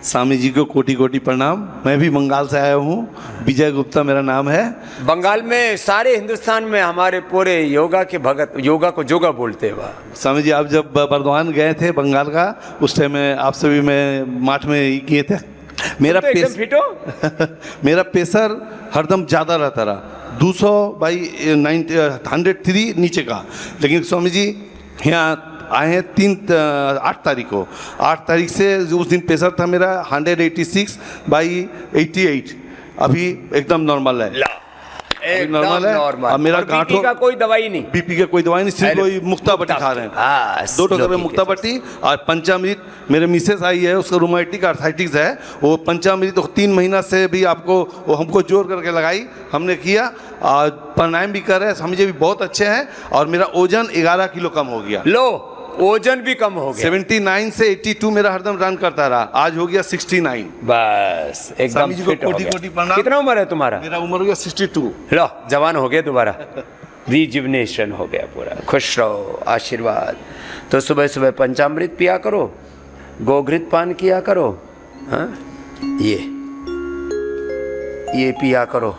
स्वामी जी को कोटि कोटि प्रणाम। मैं भी बंगाल से आया हूँ, विजय गुप्ता मेरा नाम है। बंगाल में सारे हिंदुस्तान में हमारे पूरे योगा के भगत, योगा को जोगा बोलते हैं। वह स्वामी जी आप जब बर्दवान गए थे बंगाल का, उस टाइम में आपसे भी मैं माठ में किए थे। मेरा तो एकदम फिट हो। मेरा प्रेशर हरदम ज़्यादा रहता रहा, 200/103 नीचे का। लेकिन स्वामी जी यहाँ आए हैं 8 तारीख को। 8 तारीख से उस दिन प्रेशर था मेरा 186/88। अभी एकदम नॉर्मल है, नॉर्मल है। और मेरा बीपी का कोई दवाई नहीं, बीपी का कोई दवाई नहीं, सिर्फ कोई मुक्ता बट्टी खा रहे हैं। 2 टोकर मुक्ता बट्टी और पंचामृत। मेरे मिसेस आई है, उसका रोमाटिक आर्थराइटिस है, वो पंचामृत 3 महीना से भी आपको वो हमको जोर करके लगाई, हमने किया और प्राणायाम भी कर रहे हैं। स्वामी जी भी बहुत अच्छे हैं और मेरा वजन 11 किलो कम हो गया। लो वजन भी कम हो गया। 79 से 82 मेरा हरदम रन करता रहा, आज हो गया 69। बस एकदम फिट हो गया। कितना उम्र है तुम्हारा? मेरा उम्र हो गया 62। लो जवान हो गया दोबारा, रिजुवनेशन हो गया पूरा। खुश रहो, आशीर्वाद। तो सुबह सुबह पंचामृत पिया करो, गोघृत पान किया करो, हाँ ये पिया करो,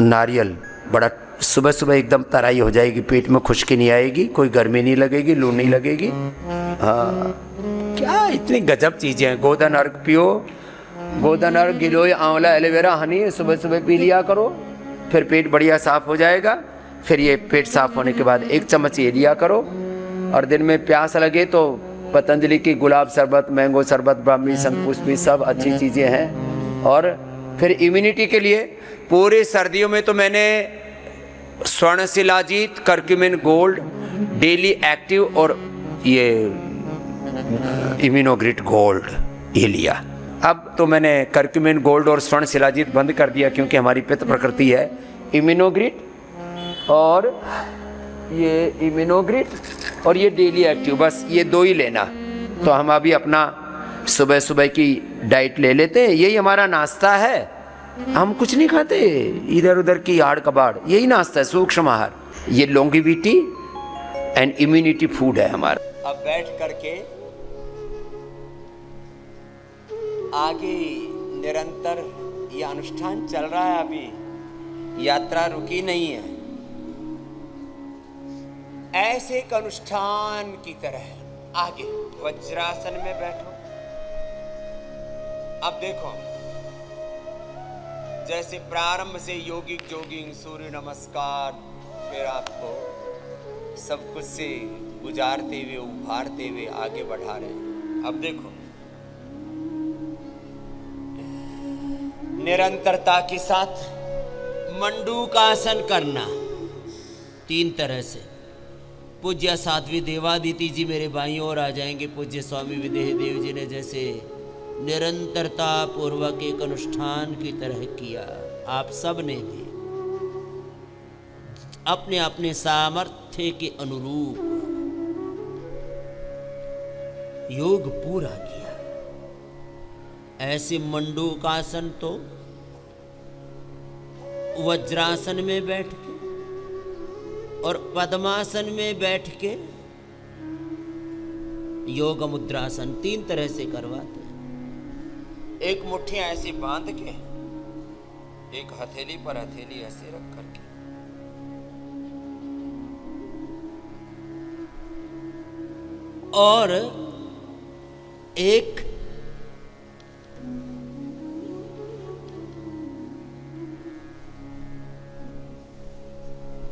नारियल। बड़ा सुबह सुबह एकदम तराई हो जाएगी, पेट में खुश्की नहीं आएगी, कोई गर्मी नहीं लगेगी, लू नहीं लगेगी। हाँ क्या इतनी गजब चीज़ें हैं। गोधन अर्घ पियो, गोधन अर्घ, गिलोय, आंवला, एलोवेरा, हनी सुबह सुबह पी लिया करो, फिर पेट बढ़िया साफ हो जाएगा। फिर ये पेट साफ होने के बाद 1 चम्मच ये लिया करो। और दिन में प्यास लगे तो पतंजलि की गुलाब शरबत, मैंगो शरबत, ब्राह्मी, शंखपुष्पी सब अच्छी चीज़ें हैं। और फिर इम्यूनिटी के लिए पूरे सर्दियों में तो मैंने स्वर्ण shilajit, curcumin gold, daily active और ये इम्यूनोग्रिट गोल्ड ये लिया। अब तो मैंने करक्यूमिन गोल्ड और स्वर्ण शिलाजीत बंद कर दिया, क्योंकि हमारी पित्त प्रकृति है। इम्यूनोग्रिट और ये डेली एक्टिव, बस ये 2 ही लेना। तो हम अभी अपना सुबह सुबह की डाइट ले लेते हैं, यही हमारा नाश्ता है। हम कुछ नहीं खाते इधर उधर की आड़ कबाड़, यही नाश्ता है, सूक्ष्म आहार। ये लॉन्गिविटी एंड इम्यूनिटी फूड है हमारा। अब बैठ करके आगे निरंतर ये अनुष्ठान चल रहा है, अभी यात्रा रुकी नहीं है। ऐसे एक अनुष्ठान की तरह आगे वज्रासन में बैठो। अब देखो, जैसे प्रारंभ से योगिक जोगिंग, सूर्य नमस्कार, फिर आपको सब कुछ से गुजारते हुए, उभारते हुए आगे बढ़ा रहे हैं। अब देखो, निरंतरता के साथ मंडूकासन करना 3 तरह से। पूज्य साध्वी देवादिति जी मेरे भाइयों और आ जाएंगे। पूज्य स्वामी विदेह देव जी ने जैसे निरंतरता पूर्वक एक अनुष्ठान की तरह किया, आप सब ने भी अपने अपने सामर्थ्य के अनुरूप योग पूरा किया। ऐसे मंडूकासन तो वज्रासन में बैठ के और पद्मासन में बैठ के, योग मुद्रासन 3 तरह से करवाते। एक मुट्ठी ऐसी बांध के, एक हथेली पर हथेली ऐसे रख करके, और एक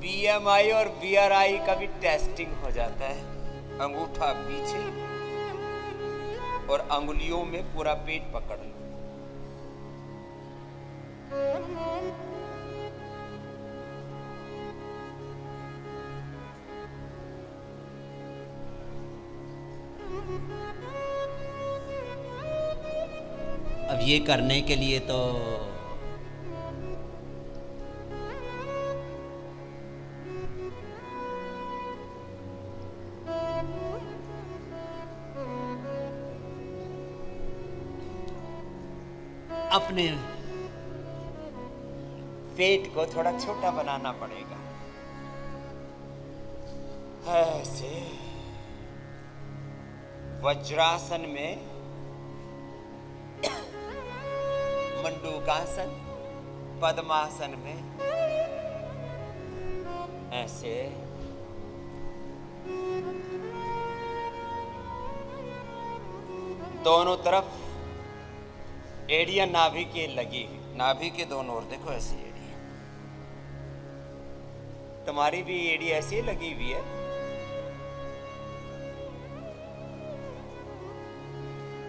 BMI और BRI का भी टेस्टिंग हो जाता है। अंगूठा पीछे और अंगुलियों में पूरा पेट पकड़ लो। अब ये करने के लिए तो अपने पेट को थोड़ा छोटा बनाना पड़ेगा। ऐसे वज्रासन में मंडूकासन, पद्मासन में ऐसे दोनों तरफ एड़ियां नाभि के लगी हुई, नाभि के दोनों ओर देखो ऐसी एड़ी। तुम्हारी भी एड़ी ऐसी ही लगी हुई है।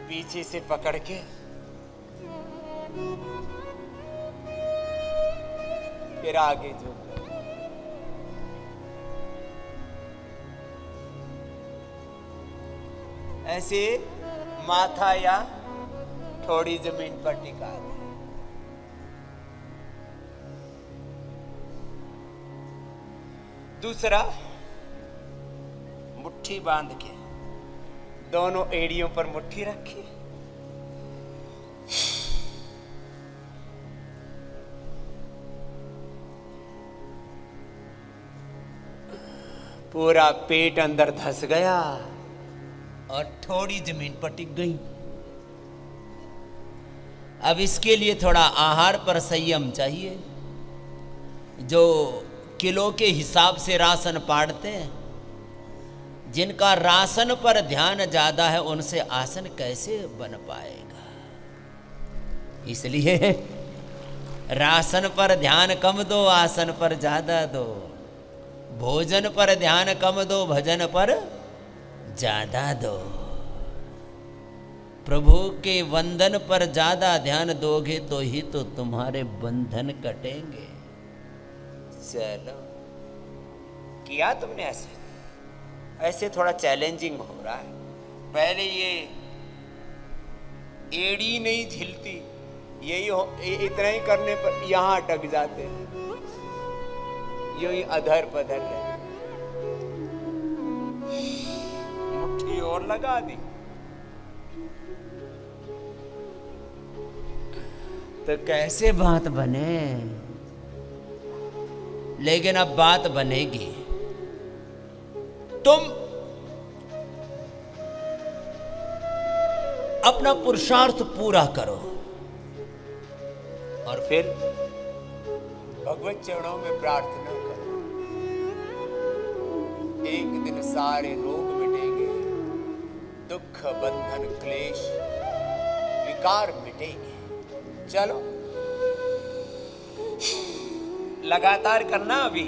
पीछे से पकड़ के फिर आगे झुक ऐसे माथा या थोड़ी जमीन पर टिका दे। दूसरा, मुट्ठी बांध के दोनों एड़ियों पर मुट्ठी रखी, पूरा पेट अंदर धस गया और थोड़ी जमीन पर टिक गई। अब इसके लिए थोड़ा आहार पर संयम चाहिए। जो किलो के हिसाब से राशन पाड़ते हैं, जिनका राशन पर ध्यान ज्यादा है, उनसे आसन कैसे बन पाएगा। इसलिए राशन पर ध्यान कम दो, आसन पर ज्यादा दो। भोजन पर ध्यान कम दो, भजन पर ज्यादा दो। प्रभु के वंदन पर ज्यादा ध्यान दोगे तो ही तो तुम्हारे बंधन कटेंगे। चलो, किया तुमने ऐसे? ऐसे थोड़ा चैलेंजिंग हो रहा है। पहले ये एड़ी नहीं झिलती, इतना ही करने पर यहां अटक जाते हैं, यूं ही अधर पधर रहे। मुट्ठी और लगा दी तो कैसे बात बने। लेकिन अब बात बनेगी। तुम अपना पुरुषार्थ पूरा करो और फिर भगवत चरणों में प्रार्थना करो। एक दिन सारे रोग मिटेंगे, दुख बंधन क्लेश विकार मिटेंगे। चलो, लगातार करना अभी।